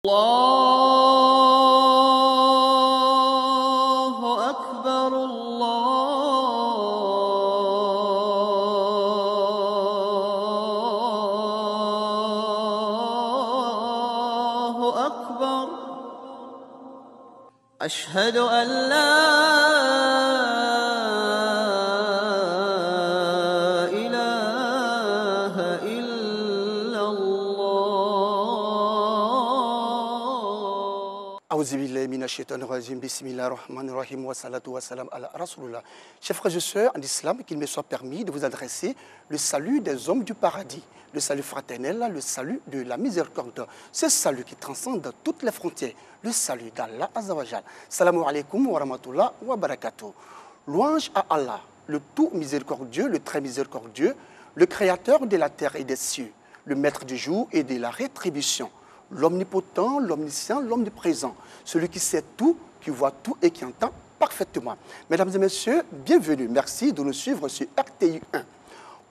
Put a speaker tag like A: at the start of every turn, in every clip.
A: الله أكبر الله أكبر أشهد أن لا إله إلا الله.
B: Aouzu billahi minash shaitanir rajim, bismillahir rahmanir rahim, wa salatu wa salam ala rasulullah. Chers frères et sœurs en islam, qu'il me soit permis de vous adresser le salut des hommes du paradis, le salut fraternel, le salut de la miséricorde, ce salut qui transcende toutes les frontières, le salut d'Allah Azzawajal. Salamu alaikum wa rahmatullah wa barakatuh. Louange à Allah, le tout miséricordieux, le très miséricordieux, le créateur de la terre et des cieux, le maître du jour et de la rétribution, l'omnipotent, l'omniscient, l'omniprésent, celui qui sait tout, qui voit tout et qui entend parfaitement. Mesdames et messieurs, bienvenue. Merci de nous suivre sur RTI 1.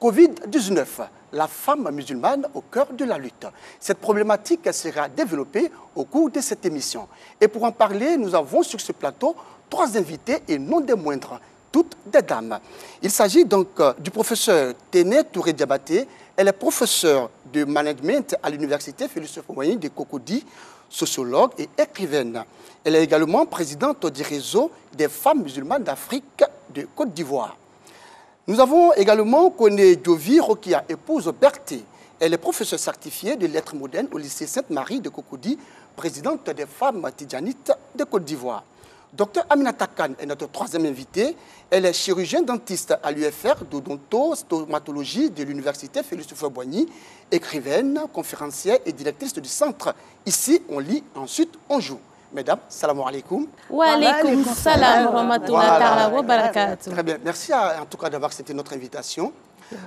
B: Covid-19, la femme musulmane au cœur de la lutte. Cette problématique sera développée au cours de cette émission. Et pour en parler, nous avons sur ce plateau 3 invités et non des moindres, toutes des dames. Il s'agit donc du professeur Téné Touré Diabaté. Elle est professeure de management à l'université Félix Houphouët-Boigny de Cocody, sociologue et écrivaine. Elle est également présidente du réseau des femmes musulmanes d'Afrique de Côte d'Ivoire. Nous avons également Koné Diovi Rokia, épouse Berthe. Elle est professeure certifiée de lettres modernes au lycée Sainte-Marie de Cocody, présidente des femmes tidjanites de Côte d'Ivoire. Dr Aminata Kane est notre 3e invitée. Elle est chirurgienne dentiste à l'UFR d'odontostomatologie de l'université Félix Houphouët-Boigny, écrivaine, conférencière et directrice du centre. Ici, on lit, ensuite on joue. Mesdames, salam alaikum.
C: Wa alaikum salam wa rahmatullahi wa barakatuh.
B: Très bien. Merci en tout cas d'avoir accepté notre invitation.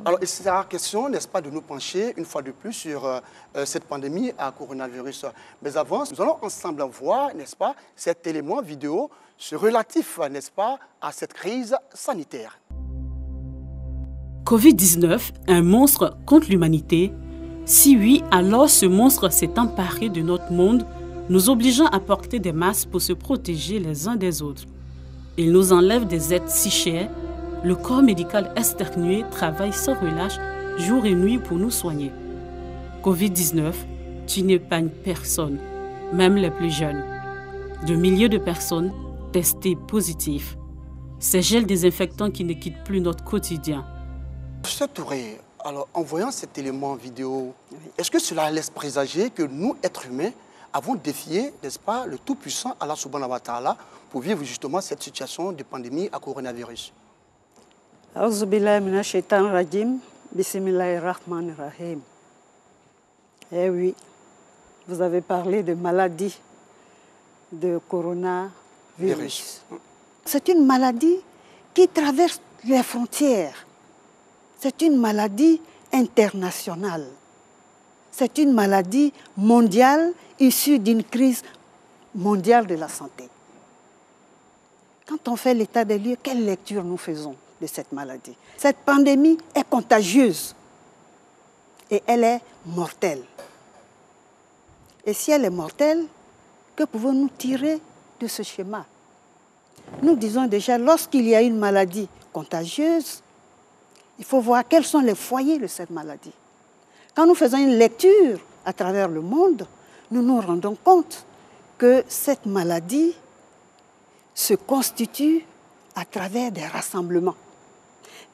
B: Alors, il sera question, n'est-ce pas, de nous pencher une fois de plus sur cette pandémie à coronavirus. Mais avant, nous allons ensemble voir, n'est-ce pas, cet élément vidéo relatif, n'est-ce pas, à cette crise sanitaire.
D: Covid-19, un monstre contre l'humanité? Si oui, alors ce monstre s'est emparé de notre monde, nous obligeant à porter des masques pour se protéger les uns des autres. Il nous enlève des êtres si chers. Le corps médical externué travaille sans relâche, jour et nuit pour nous soigner. Covid-19, tu n'épargnes personne, même les plus jeunes. De milliers de personnes testées positives. Ces gels désinfectants qui ne quittent plus notre quotidien.
B: Professeur Touré, alors en voyant cet élément vidéo, est-ce que cela laisse présager que nous, êtres humains, avons défié, n'est-ce pas, le Tout-Puissant Allah Subhanahu wa Ta'ala pour vivre justement cette situation de pandémie à coronavirus?
E: Aouzu billahi minash shaitanir rajim, bismillahir rahmanir rahim. Eh oui, vous avez parlé de maladie, de coronavirus. C'est une maladie qui traverse les frontières. C'est une maladie internationale. C'est une maladie mondiale issue d'une crise mondiale de la santé. Quand on fait l'état des lieux, quelle lecture nous faisons de cette maladie? Cette pandémie est contagieuse et elle est mortelle. Et si elle est mortelle, que pouvons-nous tirer de ce schéma? Nous disons déjà, lorsqu'il y a une maladie contagieuse, il faut voir quels sont les foyers de cette maladie. Quand nous faisons une lecture à travers le monde, nous nous rendons compte que cette maladie se constitue à travers des rassemblements.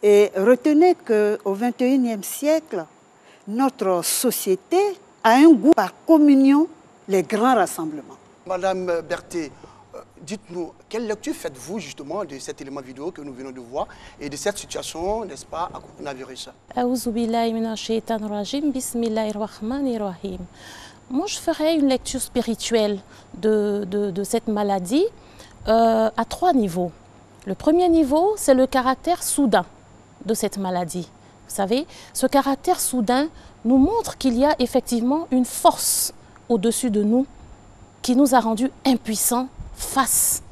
E: Et retenez qu'au XXIe siècle, notre société a un goût par communion les grands rassemblements.
B: Madame Berthe, dites-nous, quelle lecture faites-vous justement de cet élément vidéo que nous venons de voir et de cette situation, n'est-ce pas, à coronavirus?
C: Aouzu billahi minash shaitanir rajim, bismillahir rahmanir rahim. Moi, je ferais une lecture spirituelle de cette maladie à 3 niveaux. Le premier niveau, c'est le caractère soudain de cette maladie. Vous savez, ce caractère soudain nous montre qu'il y a effectivement une force au-dessus de nous qui nous a rendus impuissants face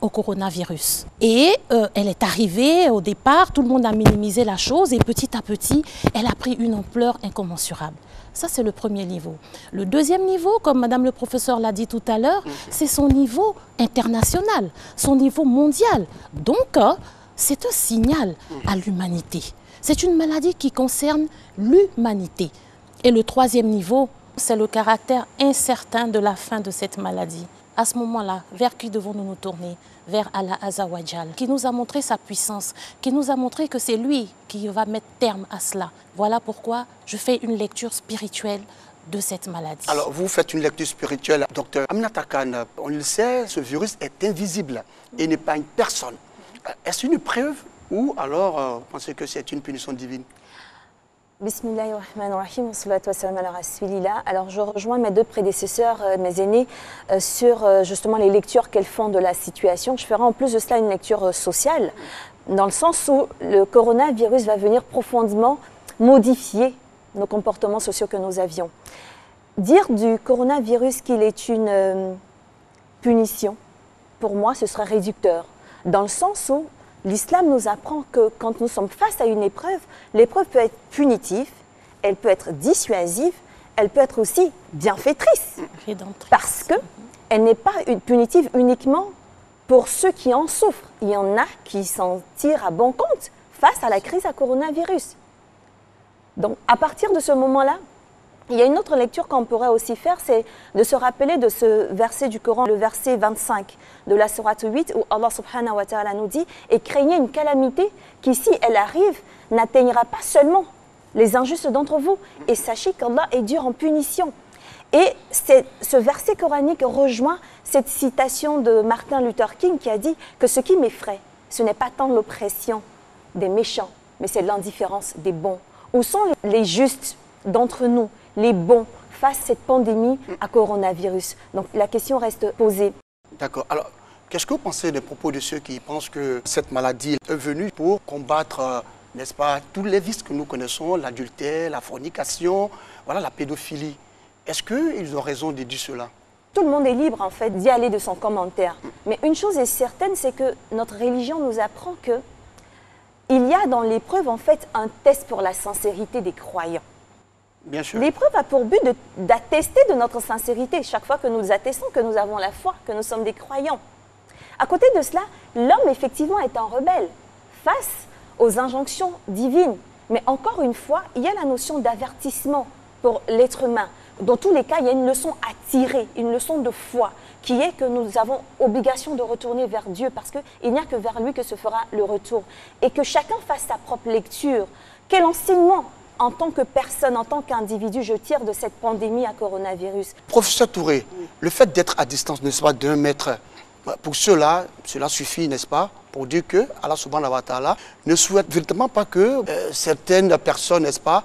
C: au coronavirus. Et elle est arrivée au départ, tout le monde a minimisé la chose et petit à petit, elle a pris une ampleur incommensurable. Ça, c'est le premier niveau. Le deuxième niveau, comme Madame le professeur l'a dit tout à l'heure, c'est son niveau international, son niveau mondial. Donc, c'est un signal à l'humanité. C'est une maladie qui concerne l'humanité. Et le troisième niveau, c'est le caractère incertain de la fin de cette maladie. À ce moment-là, vers qui devons-nous nous tourner? Vers Allah Azawajal, qui nous a montré sa puissance, qui nous a montré que c'est lui qui va mettre terme à cela. Voilà pourquoi je fais une lecture spirituelle de cette maladie.
B: Alors, vous faites une lecture spirituelle, docteur Aminata Kane. On le sait, ce virus est invisible et n'est pas une personne. Est-ce une preuve ou alors vous pensez que c'est une punition divine?
F: Bismillahirrahmanirrahim, wassalatu wassalamu ala rasulillah. Alors je rejoins mes deux prédécesseurs, mes aînés, sur justement les lectures qu'elles font de la situation. Je ferai en plus de cela une lecture sociale, dans le sens où le coronavirus va venir profondément modifier nos comportements sociaux que nous avions. Dire du coronavirus qu'il est une punition, pour moi ce serait réducteur, dans le sens où l'islam nous apprend que quand nous sommes face à une épreuve, l'épreuve peut être punitive, elle peut être dissuasive, elle peut être aussi bienfaitrice. Parce qu'elle n'est pas punitive uniquement pour ceux qui en souffrent. Il y en a qui s'en tirent à bon compte face à la crise à coronavirus. Donc à partir de ce moment-là, il y a une autre lecture qu'on pourrait aussi faire, c'est de se rappeler de ce verset du Coran, le verset 25 de la sourate 8, où Allah subhanahu wa ta'ala nous dit « Et craignez une calamité qui, si elle arrive, n'atteignera pas seulement les injustes d'entre vous, et sachez qu'Allah est dur en punition. » Et ce verset coranique rejoint cette citation de Martin Luther King qui a dit que ce qui m'effraie, ce n'est pas tant l'oppression des méchants, mais c'est l'indifférence des bons. Où sont les justes d'entre nous, les bons, face à cette pandémie à coronavirus? Donc la question reste posée.
B: D'accord. Alors, qu'est-ce que vous pensez des propos de ceux qui pensent que cette maladie est venue pour combattre, n'est-ce pas, tous les vices que nous connaissons, l'adultère, la fornication, voilà, la pédophilie? Est-ce qu'ils ont raison de dire cela?
F: Tout le monde est libre, en fait, d'y aller de son commentaire. Mais une chose est certaine, c'est que notre religion nous apprend que il y a dans l'épreuve, en fait, un test pour la sincérité des croyants.
B: Bien sûr.
F: L'épreuve a pour but d'attester de notre sincérité. Chaque fois que nous attestons que nous avons la foi, que nous sommes des croyants. À côté de cela, l'homme, effectivement, est un rebelle face aux injonctions divines. Mais encore une fois, il y a la notion d'avertissement pour l'être humain. Dans tous les cas, il y a une leçon à tirer, une leçon de foi, qui est que nous avons obligation de retourner vers Dieu, parce qu'il n'y a que vers lui que se fera le retour. Et que chacun fasse sa propre lecture. Quel enseignement, en tant que personne, en tant qu'individu, je tire de cette pandémie à coronavirus?
B: Professeur Touré, le fait d'être à distance, n'est-ce pas, d'1 mètre, pour cela suffit, n'est-ce pas, pour dire que Allah subhanahu wa ta'ala ne souhaite véritablement pas que certaines personnes, n'est-ce pas,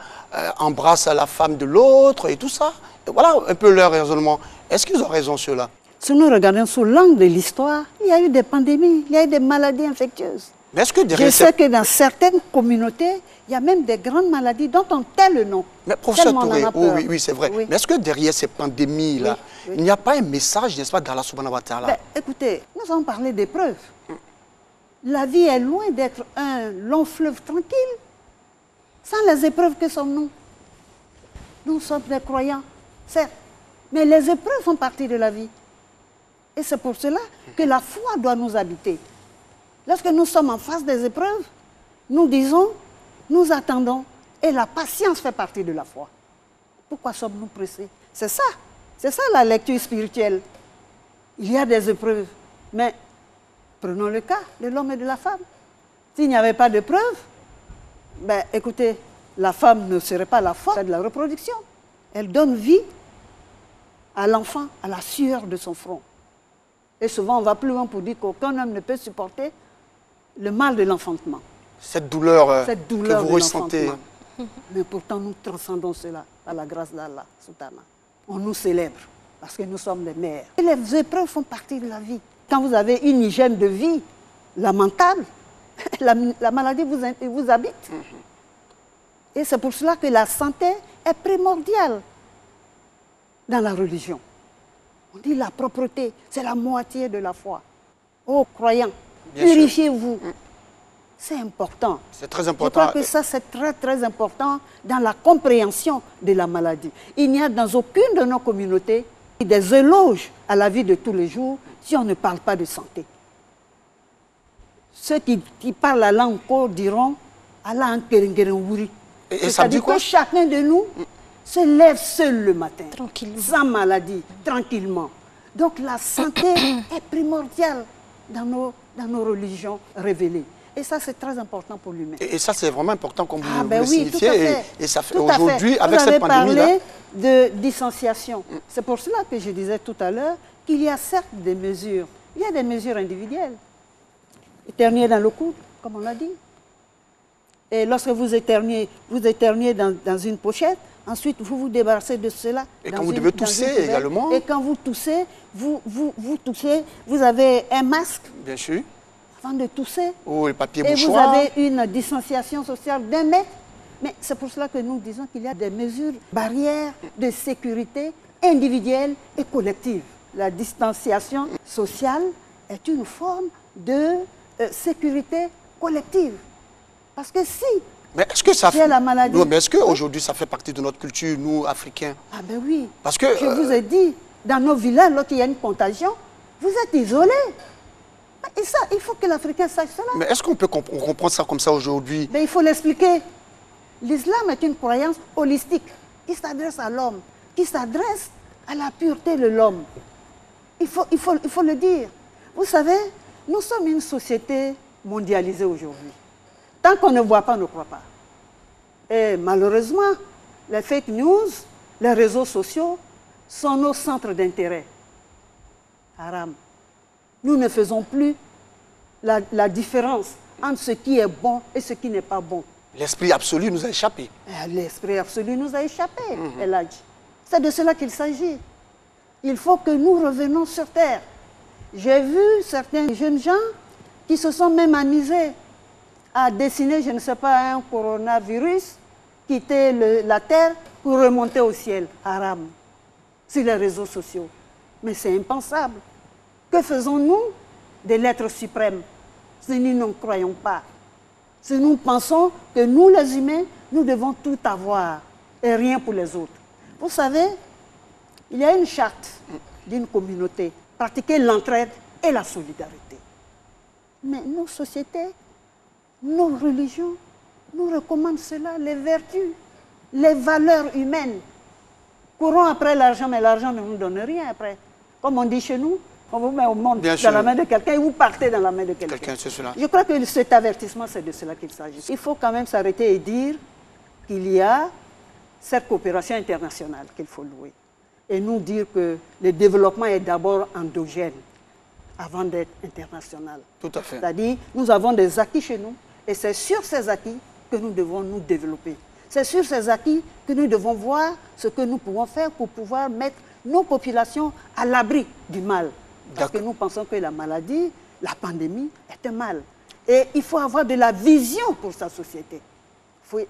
B: embrassent la femme de l'autre et tout ça. Et voilà un peu leur raisonnement. Est-ce qu'ils ont raison, ceux-là?
E: Si nous regardons sous l'angle de l'histoire, il y a eu des pandémies, il y a eu des maladies infectieuses.
B: Mais est-ce que derrière
E: Je sais que dans certaines communautés, il y a même des grandes maladies dont on tait le nom.
B: Mais professeur Touré, oui, c'est vrai.
E: Oui.
B: Mais est-ce que derrière ces pandémies-là,
E: oui.
B: il n'y a pas un message, n'est-ce pas, d'Allah subhanahu wa ta'ala?
E: Ben, écoutez, nous avons parlé d'épreuves. La vie est loin d'être un long fleuve tranquille. Sans les épreuves, que sommes-nous? Nous sommes des croyants, certes. Mais les épreuves font partie de la vie. Et c'est pour cela que la foi doit nous habiter. Lorsque nous sommes en face des épreuves, nous disons, nous attendons, et la patience fait partie de la foi. Pourquoi sommes-nous pressés? C'est ça la lecture spirituelle. Il y a des épreuves, mais prenons le cas de l'homme et de la femme. S'il n'y avait pas d'épreuve, ben, écoutez, la femme ne serait pas la force de la reproduction. Elle donne vie à l'enfant, à la sueur de son front. Et souvent, on va plus loin pour dire qu'aucun homme ne peut supporter le mal de l'enfantement.
B: Cette douleur
E: Cette
B: que
E: douleur
B: vous
E: de
B: ressentez.
E: l'enfantement. Mais pourtant, nous transcendons cela par la grâce d'Allah, Soutana. On nous célèbre parce que nous sommes les mères. Et les épreuves font partie de la vie. Quand vous avez une hygiène de vie lamentable, la maladie vous habite. Et c'est pour cela que la santé est primordiale dans la religion. On dit la propreté, c'est la moitié de la foi. ô croyants,
B: Bien sûr.
E: purifiez-vous. C'est important.
B: C'est très
E: Je
B: important.
E: crois que ça, c'est très, très important dans la compréhension de la maladie. Il n'y a dans aucune de nos communautés des éloges à la vie de tous les jours si on ne parle pas de santé. Ceux qui parlent la langue Ko diront Allah en Keringeren Wuri.
B: Et ça dit
E: C'est-à-dire
B: quoi?
E: que chacun de nous se lève seul le matin,
C: Tranquillement.
E: sans maladie, tranquillement. Donc la santé est primordiale dans nos religions révélées. Et ça, c'est très important pour l'humain.
B: Et ça, c'est vraiment important, comme vous,
E: Ah
B: vous
E: ben
B: le
E: oui, tout à
B: signifiez.
E: fait.
B: Et ça fait
E: Tout à fait.
B: aujourd'hui, avec
E: Vous avez
B: cette pandémie-là.
E: parlé de distanciation. C'est pour cela que je disais tout à l'heure qu'il y a certes des mesures. Il y a des mesures individuelles. Éternuer dans le coude, comme on l'a dit. Et lorsque vous éternuez dans une pochette. Ensuite, vous vous débarrassez de cela.
B: Et quand vous devez tousser également.
E: Et quand vous toussez, vous toussez, vous avez un masque
B: Bien sûr.
E: avant de tousser.
B: Ou le papier
E: Et vous
B: mouchoir.
E: avez une distanciation sociale d'1 mètre. Mais c'est pour cela que nous disons qu'il y a des mesures barrières de sécurité individuelle et collective. La distanciation sociale est une forme de sécurité collective. Parce que si
B: Mais est-ce que ça
E: j'ai la maladie.
B: Non, mais est-ce qu'aujourd'hui, ça fait partie de notre culture, nous, Africains?
E: Ah ben oui.
B: Parce que,
E: Je vous ai dit, dans nos villages, lorsqu'il y a une contagion, vous êtes isolés. Et ça, il faut que l'Africain sache cela.
B: Mais est-ce qu'on peut comprendre ça comme ça aujourd'hui?
E: Mais il faut l'expliquer. L'islam est une croyance holistique qui s'adresse à l'homme, qui s'adresse à la pureté de l'homme. Il faut le dire. Vous savez, nous sommes une société mondialisée aujourd'hui. Tant qu'on ne voit pas, on ne croit pas. Et malheureusement, les fake news, les réseaux sociaux sont nos centres d'intérêt. Haram. Nous ne faisons plus la différence entre ce qui est bon et ce qui n'est pas bon.
B: L'esprit absolu nous a échappé.
E: L'esprit absolu nous a échappé, El Hadj. C'est de cela qu'il s'agit. Il faut que nous revenions sur terre. J'ai vu certains jeunes gens qui se sont même amusés à dessiner, je ne sais pas, un coronavirus, quitter la terre pour remonter au ciel, haram, sur les réseaux sociaux. Mais c'est impensable. Que faisons-nous des lettres suprêmes si nous n'en croyons pas? Si nous pensons que nous, les humains, nous devons tout avoir et rien pour les autres. Vous savez, il y a une charte d'une communauté, pratiquer l'entraide et la solidarité. Mais nos sociétés, nos religions nous recommandent cela, les vertus, les valeurs humaines. Courons après l'argent, mais l'argent ne nous donne rien après. Comme on dit chez nous, on vous met au monde
B: Bien
E: dans
B: sûr.
E: la main de quelqu'un et vous partez dans la main de quelqu'un.
B: C'est cela.
E: Je crois que cet avertissement, c'est de cela qu'il s'agit. Il faut quand même s'arrêter et dire qu'il y a cette coopération internationale qu'il faut louer. Et nous dire que le développement est d'abord endogène avant d'être international.
B: Tout à fait.
E: C'est-à-dire, nous avons des acquis chez nous et c'est sur ces acquis que nous devons nous développer. C'est sur ces acquis que nous devons voir ce que nous pouvons faire pour pouvoir mettre nos populations à l'abri du mal. Parce que nous pensons que la maladie, la pandémie est un mal. Et il faut avoir de la vision pour sa société.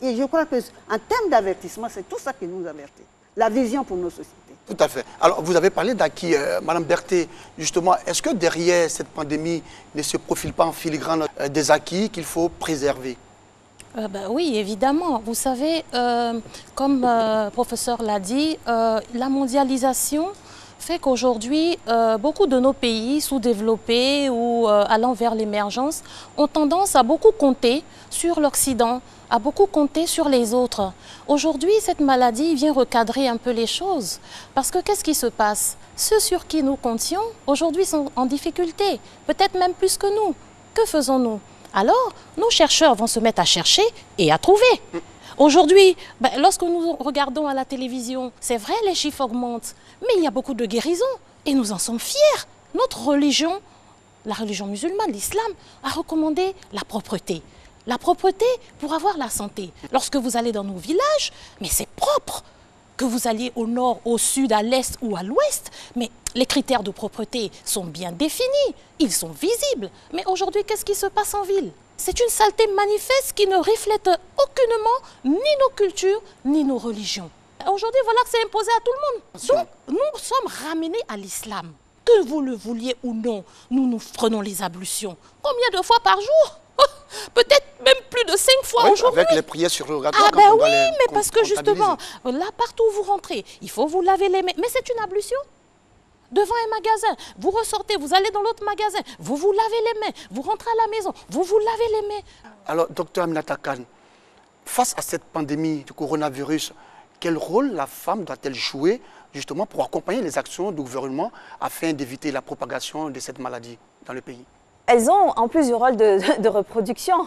E: Et je crois qu'en termes d'avertissement, c'est tout ça qui nous avertit. La vision pour nos sociétés.
B: Tout à fait. Alors, vous avez parlé d'acquis, Madame Berthet. Justement, est-ce que derrière cette pandémie ne se profile pas en filigrane des acquis qu'il faut préserver?
C: Oui, évidemment. Vous savez, comme le professeur l'a dit, la mondialisation fait qu'aujourd'hui, beaucoup de nos pays sous-développés ou allant vers l'émergence ont tendance à beaucoup compter sur l'Occident, à beaucoup compter sur les autres. Aujourd'hui, cette maladie vient recadrer un peu les choses. Parce que qu'est-ce qui se passe? Ceux sur qui nous comptions, aujourd'hui, sont en difficulté, peut-être même plus que nous. Que faisons-nous? Alors, nos chercheurs vont se mettre à chercher et à trouver. Aujourd'hui, lorsque nous regardons à la télévision, c'est vrai, les chiffres augmentent, mais il y a beaucoup de guérisons et nous en sommes fiers. Notre religion, la religion musulmane, l'islam, a recommandé la propreté. La propreté pour avoir la santé. Lorsque vous allez dans nos villages, mais c'est propre. Que vous alliez au nord, au sud, à l'est ou à l'ouest, mais les critères de propreté sont bien définis, ils sont visibles. Mais aujourd'hui, qu'est-ce qui se passe en ville? C'est une saleté manifeste qui ne reflète aucunement ni nos cultures, ni nos religions. Aujourd'hui, voilà que c'est imposé à tout le monde. Donc, nous sommes ramenés à l'islam. Que vous le vouliez ou non, nous prenons les ablutions. Combien de fois par jour? Peut-être même plus de 5 fois
B: Oui,
C: aujourd'hui.
B: avec les prières surrogatoires.
C: Ah
B: quand
C: ben
B: on doit
C: oui,
B: les
C: mais parce que
B: comptabiliser.
C: justement, là partout où vous rentrez, il faut vous laver les mains. Mais c'est une ablution. Devant un magasin, vous ressortez, vous allez dans l'autre magasin, vous vous lavez les mains, vous rentrez à la maison, vous vous lavez les mains.
B: Alors, docteur Aminata Kane, face à cette pandémie du coronavirus, quel rôle la femme doit-elle jouer justement pour accompagner les actions du gouvernement afin d'éviter la propagation de cette maladie dans le pays?
F: Elles ont, en plus du rôle de reproduction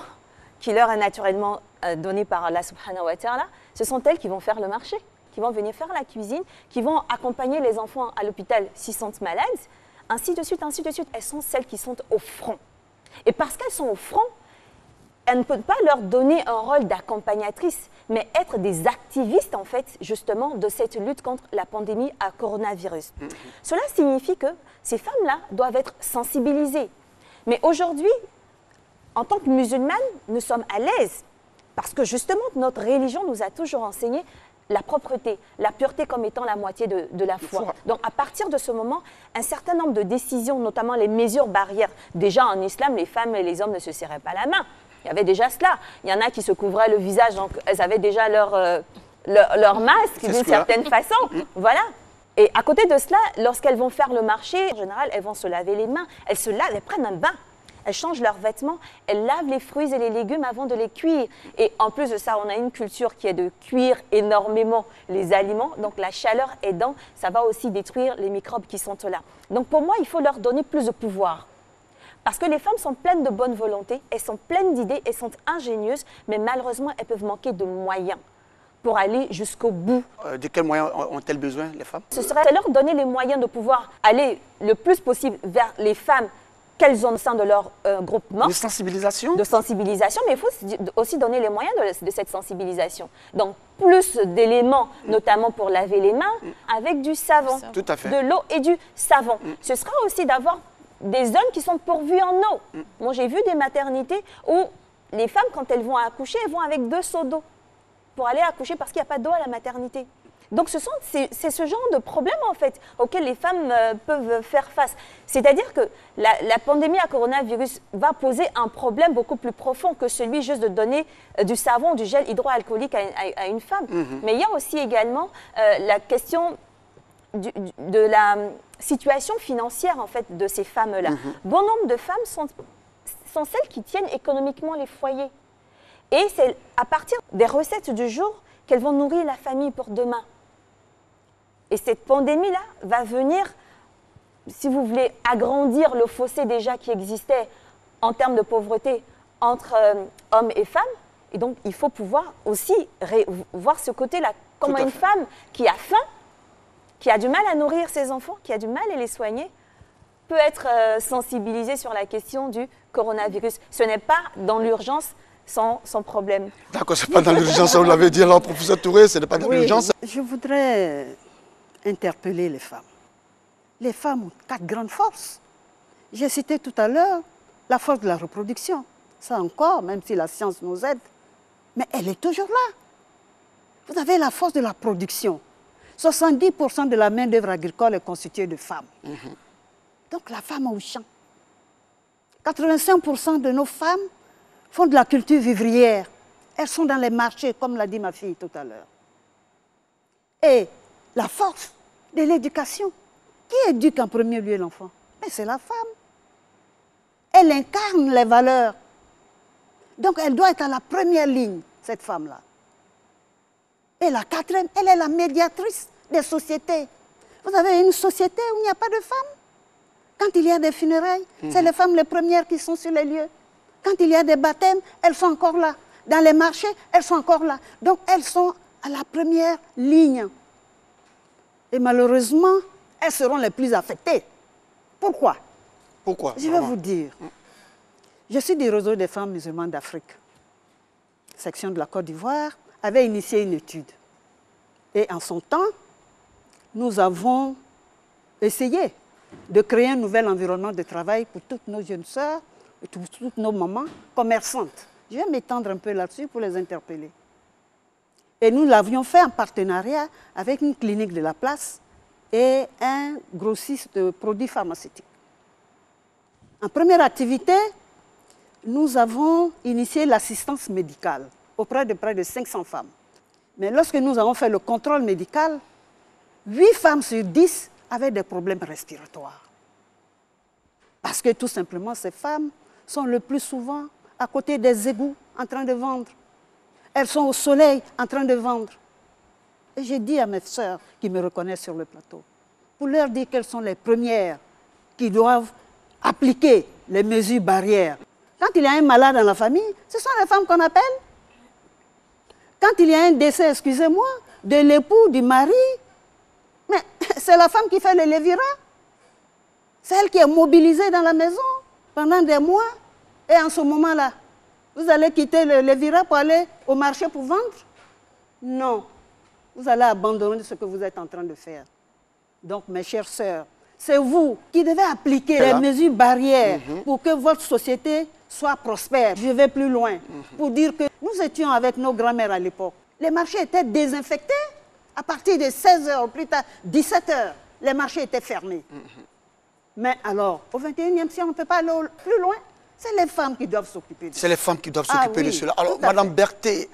F: qui leur est naturellement donné par Allah subhanahu wa ta'ala, ce sont elles qui vont faire le marché, qui vont venir faire la cuisine, qui vont accompagner les enfants à l'hôpital s'ils sont malades, ainsi de suite, ainsi de suite. Elles sont celles qui sont au front. Et parce qu'elles sont au front, elles ne peuvent pas leur donner un rôle d'accompagnatrice, mais être des activistes, en fait, justement, de cette lutte contre la pandémie à coronavirus. Cela signifie que ces femmes-là doivent être sensibilisées. Mais aujourd'hui, en tant que musulmanes, nous sommes à l'aise parce que justement, notre religion nous a toujours enseigné la propreté, la pureté comme étant la moitié de la foi. Donc, à partir de ce moment, un certain nombre de décisions, notamment les mesures barrières, déjà en islam, les femmes et les hommes ne se serraient pas la main. Il y avait déjà cela. Il y en a qui se couvraient le visage, donc elles avaient déjà leur masque d'une certaine façon. Voilà. Et à côté de cela, lorsqu'elles vont faire le marché, en général, elles vont se laver les mains. Elles se lavent, elles prennent un bain. Elles changent leurs vêtements, elles lavent les fruits et les légumes avant de les cuire. Et en plus de ça, on a une culture qui est de cuire énormément les aliments. Donc la chaleur aidant, ça va aussi détruire les microbes qui sont là. Donc pour moi, il faut leur donner plus de pouvoir. Parce que les femmes sont pleines de bonne volonté, elles sont pleines d'idées, elles sont ingénieuses, mais malheureusement, elles peuvent manquer de moyens pour aller jusqu'au bout.
B: De quels moyens ont-elles besoin, les femmes?
F: Ce serait leur donner les moyens de pouvoir aller le plus possible vers les femmes qu'elles ont au sein de leur groupement.
B: Une sensibilisation?
F: De sensibilisation, mais il faut aussi donner les moyens de cette sensibilisation. Donc, plus d'éléments, notamment pour laver les mains, avec du savon.
B: Tout à fait.
F: De l'eau et du savon. Ce sera aussi d'avoir des zones qui sont pourvues en eau. Moi, j'ai vu des maternités où les femmes, quand elles vont accoucher, elles vont avec 2 seaux d'eau pour aller accoucher parce qu'il n'y a pas d'eau à la maternité. Donc, c'est ce genre de problème, en fait, auquel les femmes peuvent faire face. C'est-à-dire que la pandémie à coronavirus va poser un problème beaucoup plus profond que celui juste de donner du savon, du gel hydroalcoolique à une femme. Mais il y a aussi également la question de la situation financière, en fait, de ces femmes-là. Bon nombre de femmes sont celles qui tiennent économiquement les foyers. Et c'est à partir des recettes du jour qu'elles vont nourrir la famille pour demain. Et cette pandémie-là va venir, si vous voulez, agrandir le fossé déjà qui existait en termes de pauvreté entre hommes et femmes. Et donc, il faut pouvoir aussi voir ce côté-là. Comment une femme qui a faim, qui a du mal à nourrir ses enfants, qui a du mal à les soigner, peut être sensibilisée sur la question du coronavirus. Ce n'est pas dans l'urgence sans problème.
B: D'accord, ce n'est pas dans l'urgence, vous l'avez dit alors, professeur Touré, ce n'est pas dans l'urgence.
E: Je voudrais interpeller les femmes. Les femmes ont 4 grandes forces. J'ai cité tout à l'heure la force de la reproduction. Ça encore, même si la science nous aide, mais elle est toujours là. Vous avez la force de la production. 70% de la main-d'œuvre agricole est constituée de femmes. Donc la femme au champ. 85% de nos femmes font de la culture vivrière. Elles sont dans les marchés, comme l'a dit ma fille tout à l'heure. Et la force de l'éducation. Qui éduque en premier lieu l'enfant? Mais c'est la femme. Elle incarne les valeurs. Donc elle doit être à la première ligne, cette femme-là. Et la 4e, elle est la médiatrice des sociétés. Vous avez une société où il n'y a pas de femmes. Quand il y a des funérailles, c'est les femmes les premières qui sont sur les lieux. Quand il y a des baptêmes, elles sont encore là. Dans les marchés, elles sont encore là. Donc elles sont à la première ligne. Et malheureusement, elles seront les plus affectées. Pourquoi?
B: Pourquoi?
E: Je vais vous dire. Je suis du réseau des femmes musulmanes d'Afrique. Section de la Côte d'Ivoire avait initié une étude. Et en son temps, nous avons essayé de créer un nouvel environnement de travail pour toutes nos jeunes sœurs et toutes nos mamans commerçantes. Je vais m'étendre un peu là-dessus pour les interpeller. Et nous l'avions fait en partenariat avec une clinique de la place et un grossiste de produits pharmaceutiques. En première activité, nous avons initié l'assistance médicale auprès de près de 500 femmes. Mais lorsque nous avons fait le contrôle médical, 8 femmes sur 10 avaient des problèmes respiratoires. Parce que tout simplement, ces femmes sont le plus souvent à côté des égouts en train de vendre. Elles sont au soleil en train de vendre. Et j'ai dit à mes sœurs qui me reconnaissent sur le plateau, pour leur dire qu'elles sont les premières qui doivent appliquer les mesures barrières. Quand il y a un malade dans la famille, ce sont les femmes qu'on appelle. Quand il y a un décès, excusez-moi, de l'époux, du mari, mais c'est la femme qui fait le lévira. C'est elle qui est mobilisée dans la maison pendant des mois. Et en ce moment-là, vous allez quitter le lévira pour aller au marché pour vendre? Non. Vous allez abandonner ce que vous êtes en train de faire. Donc, mes chères sœurs, c'est vous qui devez appliquer les mesures barrières pour que votre société soit prospère. Je vais plus loin pour dire que nous étions avec nos grands-mères à l'époque. Les marchés étaient désinfectés. À partir de 16h, plus tard, 17h, les marchés étaient fermés. Mais alors, au XXIe siècle, on ne peut pas aller plus loin. C'est les femmes qui doivent s'occuper de cela.
B: C'est les femmes qui doivent s'occuper de cela. Alors, Madame Berthet,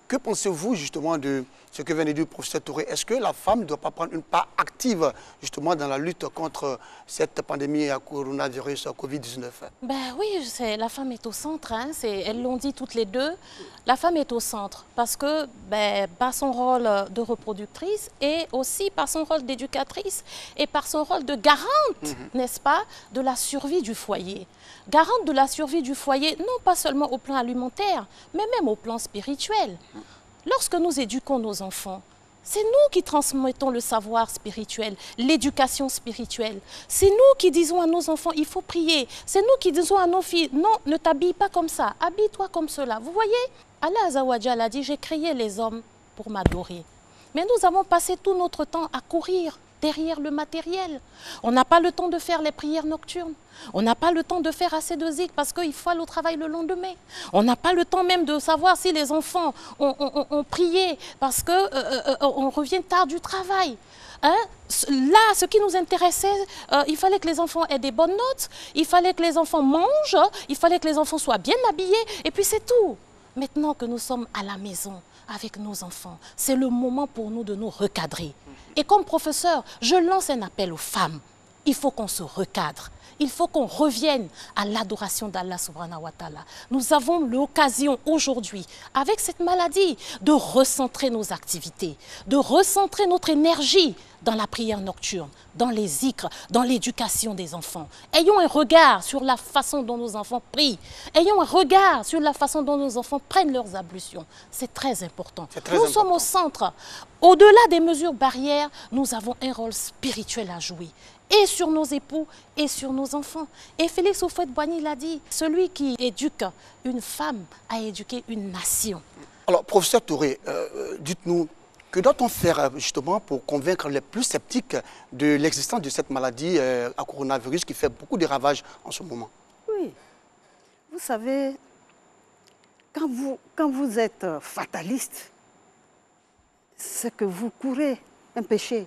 B: que pensez-vous justement de ce que vient de dire le professeur Touré? Est-ce que la femme ne doit pas prendre une part active justement dans la lutte contre cette pandémie à coronavirus, à Covid-19?
C: Ben oui, la femme est au centre, hein, elles l'ont dit toutes les deux. La femme est au centre parce que par son rôle de reproductrice et aussi par son rôle d'éducatrice et par son rôle de garante, n'est-ce pas, de la survie du foyer. Garante de la survie du foyer, non pas seulement au plan alimentaire, mais même au plan spirituel. Lorsque nous éduquons nos enfants, c'est nous qui transmettons le savoir spirituel, l'éducation spirituelle. C'est nous qui disons à nos enfants, il faut prier. C'est nous qui disons à nos filles, non, ne t'habille pas comme ça, habille-toi comme cela. Vous voyez, Allah Azza wa Jalla a dit, j'ai créé les hommes pour m'adorer. Mais nous avons passé tout notre temps à courir derrière le matériel. On n'a pas le temps de faire les prières nocturnes. On n'a pas le temps de faire assez de zikr parce qu'il faut aller au travail le lendemain. On n'a pas le temps même de savoir si les enfants ont prié parce qu'on revient tard du travail. Hein? Là, ce qui nous intéressait, il fallait que les enfants aient des bonnes notes, il fallait que les enfants mangent, il fallait que les enfants soient bien habillés, et puis c'est tout. Maintenant que nous sommes à la maison avec nos enfants, c'est le moment pour nous de nous recadrer. Et comme professeur, je lance un appel aux femmes. Il faut qu'on se recadre. Il faut qu'on revienne à l'adoration d'Allah subhanahu wa ta'ala. Nous avons l'occasion aujourd'hui, avec cette maladie, de recentrer nos activités, de recentrer notre énergie dans la prière nocturne, dans les zikrs, dans l'éducation des enfants. Ayons un regard sur la façon dont nos enfants prient. Ayons un regard sur la façon dont nos enfants prennent leurs ablutions. C'est très important. Nous sommes au centre. Au-delà des mesures barrières, nous avons un rôle spirituel à jouer. Et sur nos époux et sur nos enfants. Et Félix Houphouët-Boigny l'a dit, celui qui éduque une femme a éduqué une nation.
B: Alors, professeur Touré, dites-nous, que doit-on faire justement pour convaincre les plus sceptiques de l'existence de cette maladie à coronavirus qui fait beaucoup de ravages en ce moment?
E: Oui. Vous savez, quand vous êtes fataliste, c'est que vous courez un péché.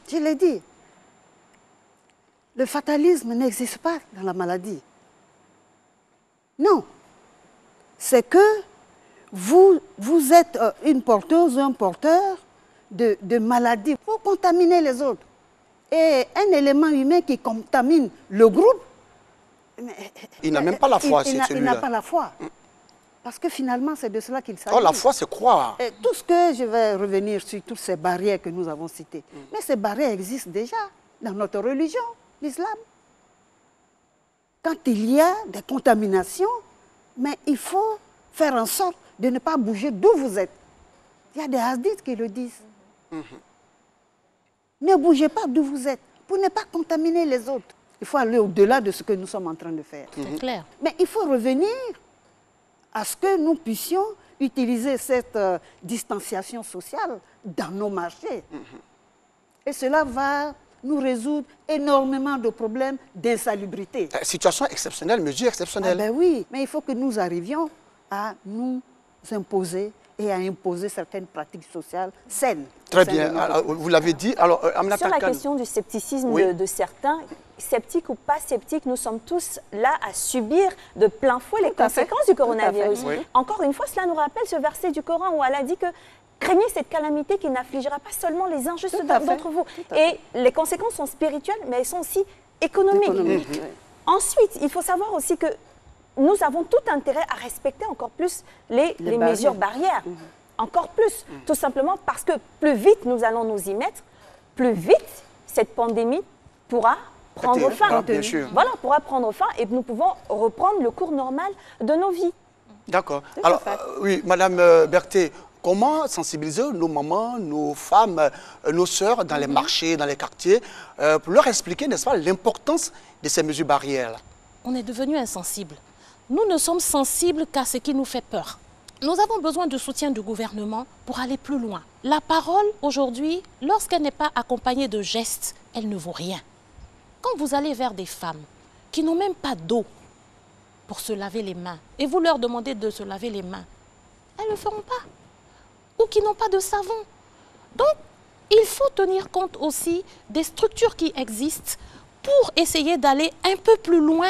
E: Je l'ai dit. Le fatalisme n'existe pas dans la maladie. Non. C'est que vous êtes une porteuse ou un porteur de maladie. Vous contaminez les autres. Et un élément humain qui contamine le groupe,
B: il n'a même pas la foi,
E: c'est celui-là. Il n'a pas la foi. Parce que finalement, c'est de cela qu'il s'agit.
B: Oh, la foi, c'est croire.
E: Et tout ce que je vais revenir sur toutes ces barrières que nous avons citées. Mais ces barrières existent déjà dans notre religion, l'islam. Quand il y a des contaminations, mais il faut faire en sorte de ne pas bouger d'où vous êtes. Il y a des hadiths qui le disent. Ne bougez pas d'où vous êtes pour ne pas contaminer les autres. Il faut aller au-delà de ce que nous sommes en train de faire.
C: C'est clair.
E: Mais il faut revenir à ce que nous puissions utiliser cette distanciation sociale dans nos marchés. Et cela va nous résoudre énormément de problèmes d'insalubrité.
B: Situation exceptionnelle, mesure exceptionnelle.
E: Ah ben oui, mais il faut que nous arrivions à nous imposer et à imposer certaines pratiques sociales saines.
B: Très bien, alors, vous l'avez dit. Alors, Amina
F: Sur la
B: Tarkane.
F: question du scepticisme
B: Oui.
F: de certains, sceptiques ou pas sceptiques, nous sommes tous là à subir de plein fouet les
E: Tout à fait.
F: conséquences du
E: Tout à fait.
F: coronavirus.
B: Oui.
F: Encore une fois, cela nous rappelle ce verset du Coran où Allah dit que craignez cette calamité qui n'affligera pas seulement les injustes
E: Tout à fait.
F: d'entre vous.
E: Tout à fait.
F: Et les conséquences sont spirituelles, mais elles sont aussi économiques.
E: Économique, oui.
F: Ensuite, il faut savoir aussi que nous avons tout intérêt à respecter encore plus les mesures barrières. Encore plus, tout simplement parce que plus vite nous allons nous y mettre, plus vite cette pandémie pourra prendre fin.
B: Ah, bien sûr.
F: Voilà, pourra prendre fin et nous pouvons reprendre le cours normal de nos vies.
B: D'accord.
E: Tout à
B: Alors,
E: fait.
B: oui, Madame Berthet, comment sensibiliser nos mamans, nos femmes, nos sœurs dans les marchés, dans les quartiers, pour leur expliquer, n'est-ce pas, l'importance de ces mesures barrières là?
C: On est devenus insensibles. Nous ne sommes sensibles qu'à ce qui nous fait peur. Nous avons besoin de soutien du gouvernement pour aller plus loin. La parole, aujourd'hui, lorsqu'elle n'est pas accompagnée de gestes, elle ne vaut rien. Quand vous allez vers des femmes qui n'ont même pas d'eau pour se laver les mains, et vous leur demandez de se laver les mains, elles ne le feront pas. Ou qui n'ont pas de savon. Donc, il faut tenir compte aussi des structures qui existent pour essayer d'aller un peu plus loin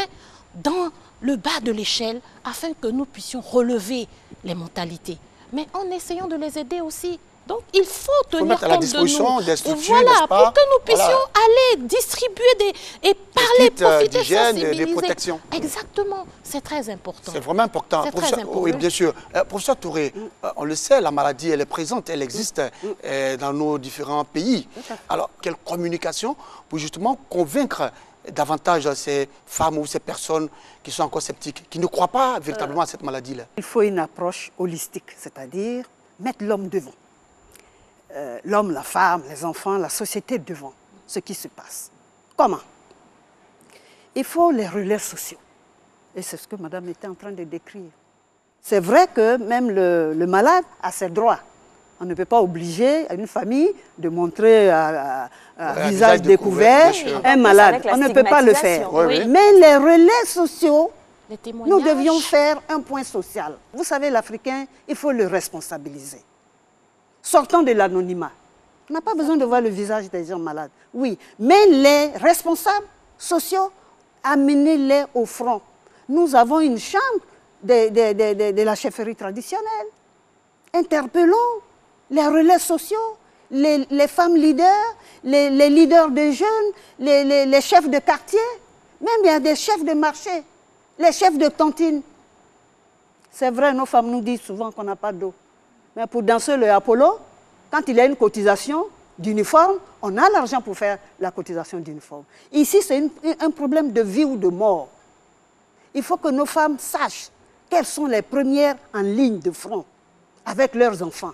C: dans le bas de l'échelle afin que nous puissions relever les mentalités. Mais en essayant de les aider aussi. Donc, il faut tenir
B: mettre à la
C: compte
B: disposition
C: de nous.
B: des structures,
C: Voilà,
B: n'est-ce pas?
C: pour que nous puissions
B: Voilà.
C: aller distribuer et parler,
B: kits,
C: profiter,
B: d'hygiène, des
C: sensibiliser.
B: protections.
C: Exactement, c'est très important.
B: C'est vraiment important.
C: C'est
B: Professeur-
C: très important.
B: Oui, bien sûr. Professeur Touré, on le sait, la maladie, elle est présente, elle existe dans nos différents pays. Alors, quelle communication pour justement convaincre davantage ces femmes ou ces personnes qui sont encore sceptiques, qui ne croient pas véritablement à cette maladie-là?
E: Il faut une approche holistique, c'est-à-dire mettre l'homme devant. L'homme, la femme, les enfants, la société devant ce qui se passe. Comment? Il faut les relais sociaux. Et c'est ce que madame était en train de décrire. C'est vrai que même le malade a ses droits. On ne peut pas obliger une famille de montrer à visage découvert
B: bien sûr.
E: un
F: Plus
E: malade.
F: avec la
E: On ne peut pas le
F: stigmatisation.
E: faire.
B: Oui, oui.
E: Mais les relais sociaux,
C: Les
E: nous
C: témoignages.
E: devions faire un point social. Vous savez, l'Africain, il faut le responsabiliser. Sortons de l'anonymat. On n'a pas besoin de voir le visage des gens malades. Oui, mais les responsables sociaux, amenez-les au front. Nous avons une chambre de la chefferie traditionnelle. Interpellons les relais sociaux, les femmes leaders, les leaders de jeunes, les chefs de quartier. Même il y a des chefs de marché, les chefs de cantine. C'est vrai, nos femmes nous disent souvent qu'on n'a pas d'eau. Mais pour danser le Apollo, quand il y a une cotisation d'uniforme, on a l'argent pour faire la cotisation d'uniforme. Ici, c'est un problème de vie ou de mort. Il faut que nos femmes sachent quelles sont les premières en ligne de front avec leurs enfants,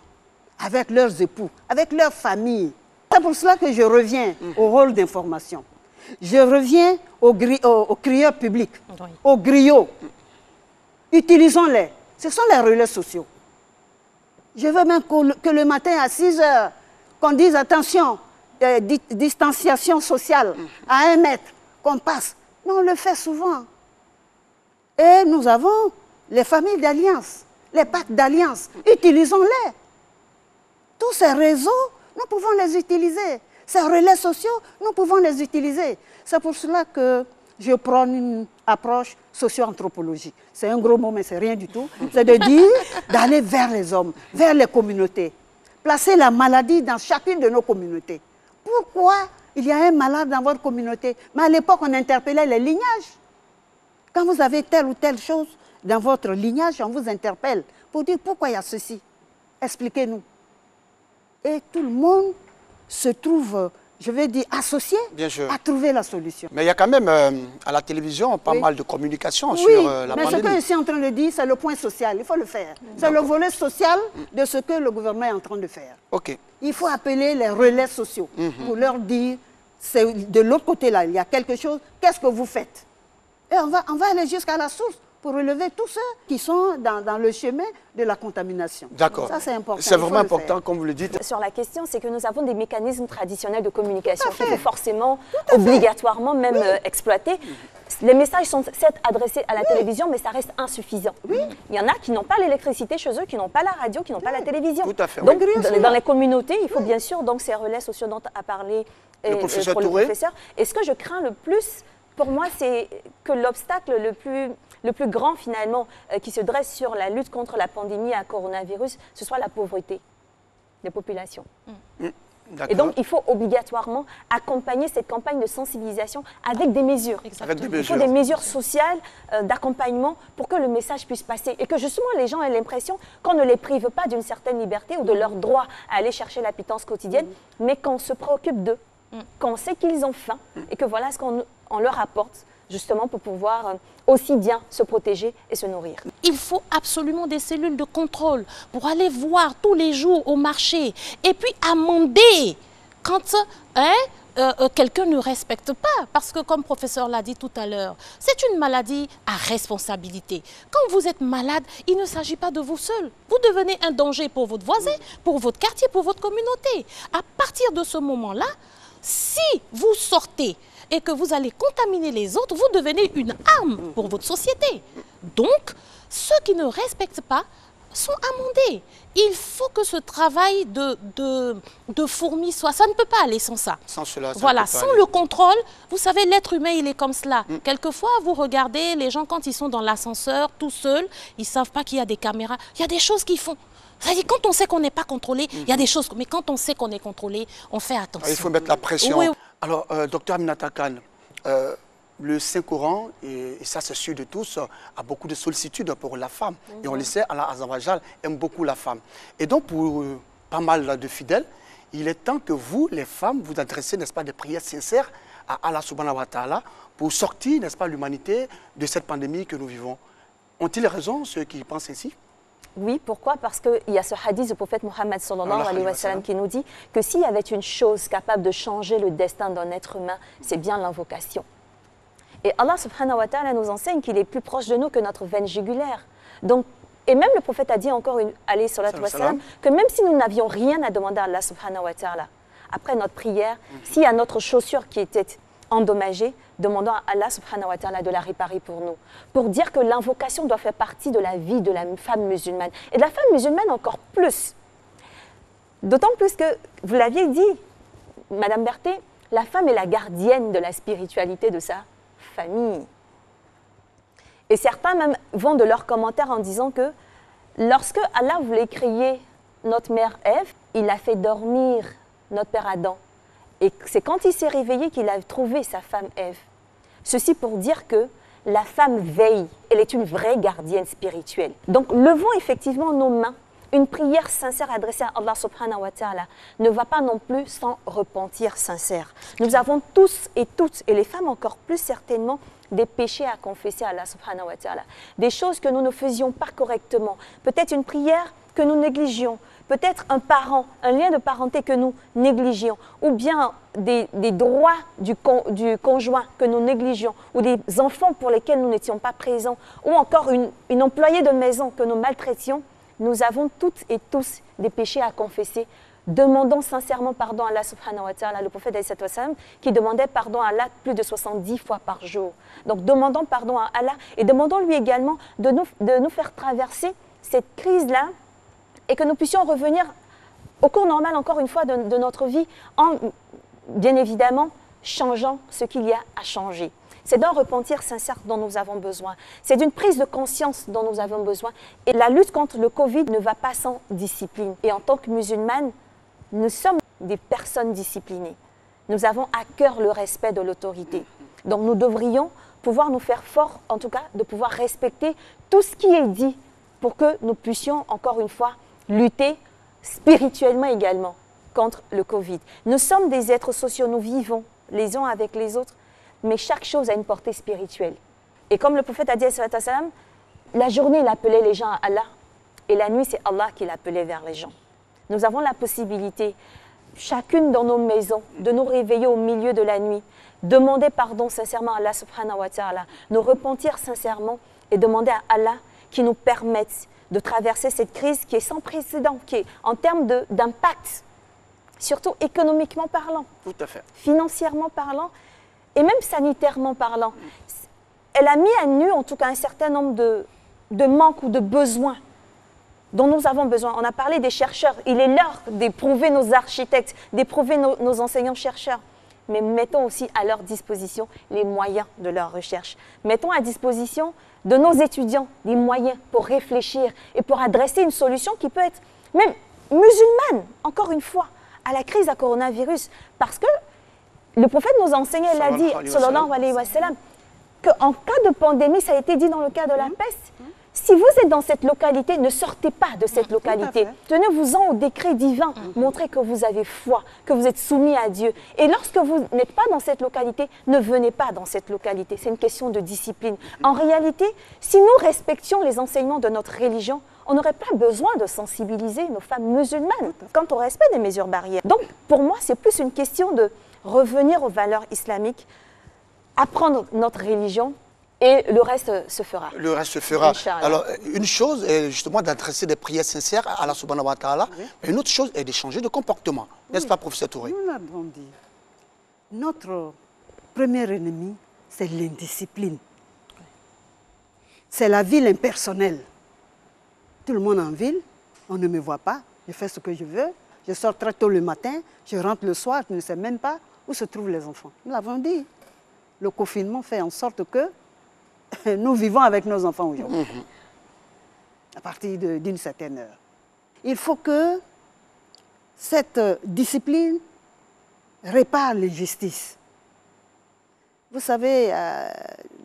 E: avec leurs époux, avec leurs familles. C'est pour cela que je reviens au rôle d'information. Je reviens aux crieurs publics,
C: Oui.
E: aux griots. Utilisons-les. Ce sont les relais sociaux. Je veux même que le matin à 6 heures, qu'on dise attention, distanciation sociale à 1 mètre, qu'on passe. Mais on le fait souvent. Et nous avons les familles d'alliance, les pactes d'alliance. Utilisons-les. Tous ces réseaux, nous pouvons les utiliser. Ces relais sociaux, nous pouvons les utiliser. C'est pour cela que je prends une approche socio-anthropologique. C'est un gros mot, mais c'est rien du tout. C'est de dire d'aller vers les hommes, vers les communautés. Placer la maladie dans chacune de nos communautés. Pourquoi il y a un malade dans votre communauté? Mais à l'époque, on interpellait les lignages. Quand vous avez telle ou telle chose dans votre lignage, on vous interpelle pour dire pourquoi il y a ceci. Expliquez-nous. Et tout le monde se trouve, je vais dire, associé
B: Bien sûr.
E: à trouver la solution.
B: Mais il y a quand même à la télévision pas
E: Oui.
B: mal de communication
E: Oui,
B: sur la
E: mais ce que je
B: pandémie.
E: suis en train de dire, c'est le point social. Il faut le faire. C'est le volet social de ce que le gouvernement est en train de faire.
B: Ok.
E: Il faut appeler les relais sociaux pour leur dire, c'est de l'autre côté là, il y a quelque chose, qu'est-ce que vous faites? Et on va aller jusqu'à la source pour relever tous ceux qui sont dans le chemin de la contamination.
B: D'accord.
E: Ça, c'est important.
B: C'est
E: il faut
B: vraiment
E: le faire.
B: important, comme vous le dites.
F: Sur la question, c'est que nous avons des mécanismes traditionnels de communication
E: Tout à
F: qu'il
E: fait.
F: faut forcément, obligatoirement même exploiter. Les messages sont certes adressés à la télévision, mais ça reste insuffisant. Il y en a qui n'ont pas l'électricité chez eux, qui n'ont pas la radio, qui n'ont pas la télévision.
B: Tout à fait,
F: Donc,
B: oui.
F: dans les communautés, il faut bien sûr donc, ces relais sociaux dont a parlé
B: Le professeur
F: pour le
B: Touré.
F: professeur. Et ce que je crains le plus, pour moi, c'est que l'obstacle le plus grand, finalement, qui se dresse sur la lutte contre la pandémie à coronavirus, ce soit la pauvreté des populations. Et donc, il faut obligatoirement accompagner cette campagne de sensibilisation avec des mesures.
B: Avec des
F: Il faut
B: mesures.
F: des mesures sociales d'accompagnement pour que le message puisse passer et que justement les gens aient l'impression qu'on ne les prive pas d'une certaine liberté ou de leur droit à aller chercher la pitance quotidienne, mais qu'on se préoccupe d'eux, qu'on sait qu'ils ont faim et que voilà ce qu'on leur apporte justement pour pouvoir aussi bien se protéger et se nourrir.
C: Il faut absolument des cellules de contrôle pour aller voir tous les jours au marché et puis amender quand quelqu'un ne respecte pas. Parce que comme le professeur l'a dit tout à l'heure, c'est une maladie à responsabilité. Quand vous êtes malade, il ne s'agit pas de vous seul. Vous devenez un danger pour votre voisin, pour votre quartier, pour votre communauté. À partir de ce moment-là, si vous sortez et que vous allez contaminer les autres, vous devenez une arme pour votre société. Donc, ceux qui ne respectent pas sont amendés. Il faut que ce travail de fourmi soit... Ça ne peut pas aller sans ça.
B: Sans cela, ça
C: voilà,
B: ne peut pas
C: sans
B: aller.
C: le contrôle, vous savez, l'être humain, il est comme cela. Quelquefois, vous regardez les gens quand ils sont dans l'ascenseur, tout seuls, ils ne savent pas qu'il y a des caméras. Il y a des choses qu'ils font. C'est-à-dire, quand on sait qu'on n'est pas contrôlé, il y a des choses... Mais quand on sait qu'on est contrôlé, on fait attention.
B: Il faut mettre la pression.
C: Oui.
B: Alors, docteur Aminata Kane, le Saint-Coran, et ça c'est sûr de tous, a beaucoup de sollicitude pour la femme. Et on le sait, Allah Azawajal aime beaucoup la femme. Et donc, pour pas mal de fidèles, il est temps que vous, les femmes, vous adressez, n'est-ce pas, des prières sincères à Allah Subhanahu wa Ta'ala pour sortir, n'est-ce pas, l'humanité de cette pandémie que nous vivons. Ont-ils raison, ceux qui pensent ainsi?
F: Oui, pourquoi? Parce qu'il y a ce hadith du prophète Mohammed sallallahu alayhi wa sallam qui nous dit que s'il y avait une chose capable de changer le destin d'un être humain, c'est bien l'invocation. Et Allah subhanahu wa ta'ala nous enseigne qu'il est plus proche de nous que notre veine jugulaire. Donc, et même le prophète a dit encore, alayhi salatu wa sallam, que même si nous n'avions rien à demander à Allah subhanahu wa ta'ala, après notre prière, s'il y a notre chaussure qui était endommagée, demandons à Allah subhanahu wa ta'ala de la réparer pour nous. Pour dire que l'invocation doit faire partie de la vie de la femme musulmane. Et de la femme musulmane encore plus. D'autant plus que, vous l'aviez dit, Madame Berthet, la femme est la gardienne de la spiritualité de sa famille. Et certains même vont de leurs commentaires en disant que lorsque Allah voulait créer notre mère Ève, il a fait dormir notre père Adam. Et c'est quand il s'est réveillé qu'il a trouvé sa femme Ève. Ceci pour dire que la femme veille, elle est une vraie gardienne spirituelle. Donc levons effectivement nos mains. Une prière sincère adressée à Allah subhanahu wa ta'ala ne va pas non plus sans repentir sincère. Nous avons tous et toutes, et les femmes encore plus certainement, des péchés à confesser à Allah subhanahu wa ta'ala. Des choses que nous ne faisions pas correctement. Peut-être une prière que nous négligions. Peut-être un parent, un lien de parenté que nous négligions, ou bien des droits du conjoint que nous négligions, ou des enfants pour lesquels nous n'étions pas présents, ou encore une employée de maison que nous maltraitions. Nous avons toutes et tous des péchés à confesser. Demandons sincèrement pardon à Allah subhanahu wa ta'ala, le prophète qui demandait pardon à Allah plus de 70 fois par jour. Donc demandons pardon à Allah et demandons-lui également de nous faire traverser cette crise-là et que nous puissions revenir au cours normal, encore une fois, de notre vie, en, bien évidemment, changeant ce qu'il y a à changer. C'est d'un repentir sincère dont nous avons besoin. C'est d'une prise de conscience dont nous avons besoin. Et la lutte contre le Covid ne va pas sans discipline. Et en tant que musulmanes, nous sommes des personnes disciplinées. Nous avons à cœur le respect de l'autorité. Donc nous devrions pouvoir nous faire fort, en tout cas, de pouvoir respecter tout ce qui est dit pour que nous puissions, encore une fois, lutter spirituellement également contre le Covid. Nous sommes des êtres sociaux, nous vivons les uns avec les autres, mais chaque chose a une portée spirituelle. Et comme le prophète a dit, la journée, il appelait les gens à Allah, et la nuit, c'est Allah qui l'appelait vers les gens. Nous avons la possibilité, chacune dans nos maisons, de nous réveiller au milieu de la nuit, demander pardon sincèrement à Allah subhanahu wa ta'ala, nous repentir sincèrement et demander à Allah qui nous permette de traverser cette crise qui est sans précédent, qui est en termes d'impact, surtout économiquement parlant,
B: Tout à fait.
F: financièrement parlant, et même sanitairement parlant. elle a mis à nu, en tout cas, un certain nombre de manques ou de besoins dont nous avons besoin. On a parlé des chercheurs. Il est l'heure d'éprouver nos architectes, d'éprouver nos enseignants-chercheurs. Mais mettons aussi à leur disposition les moyens de leur recherche. Mettons à disposition de nos étudiants les moyens pour réfléchir et pour adresser une solution qui peut être même musulmane, encore une fois, à la crise à coronavirus. Parce que le prophète nous a enseigné, il a dit, sallallahu alayhi wa sallam, qu'en cas de pandémie, ça a été dit dans le cas de la peste, si vous êtes dans cette localité, ne sortez pas de cette localité. Tenez-vous-en au décret divin. Montrez que vous avez foi, que vous êtes soumis à Dieu. Et lorsque vous n'êtes pas dans cette localité, ne venez pas dans cette localité. C'est une question de discipline. En réalité, si nous respections les enseignements de notre religion, on n'aurait pas besoin de sensibiliser nos femmes musulmanes quant au respect des mesures barrières. Donc, pour moi, c'est plus une question de revenir aux valeurs islamiques, apprendre notre religion, et le reste se fera.
B: Le reste se fera.
F: Inch'Allah.
B: Alors, une chose est justement d'adresser des prières sincères à Allah subhanahu wa ta'ala, mais une autre chose est de changer de comportement. N'est-ce pas, professeur Touré?
E: Nous l'avons dit. Notre premier ennemi, c'est l'indiscipline. C'est la ville impersonnelle. Tout le monde en ville, on ne me voit pas, je fais ce que je veux, je sors très tôt le matin, je rentre le soir, je ne sais même pas où se trouvent les enfants. Nous l'avons dit. Le confinement fait en sorte que nous vivons avec nos enfants aujourd'hui, à partir d'une certaine heure. Il faut que cette discipline répare l'injustice. Vous savez,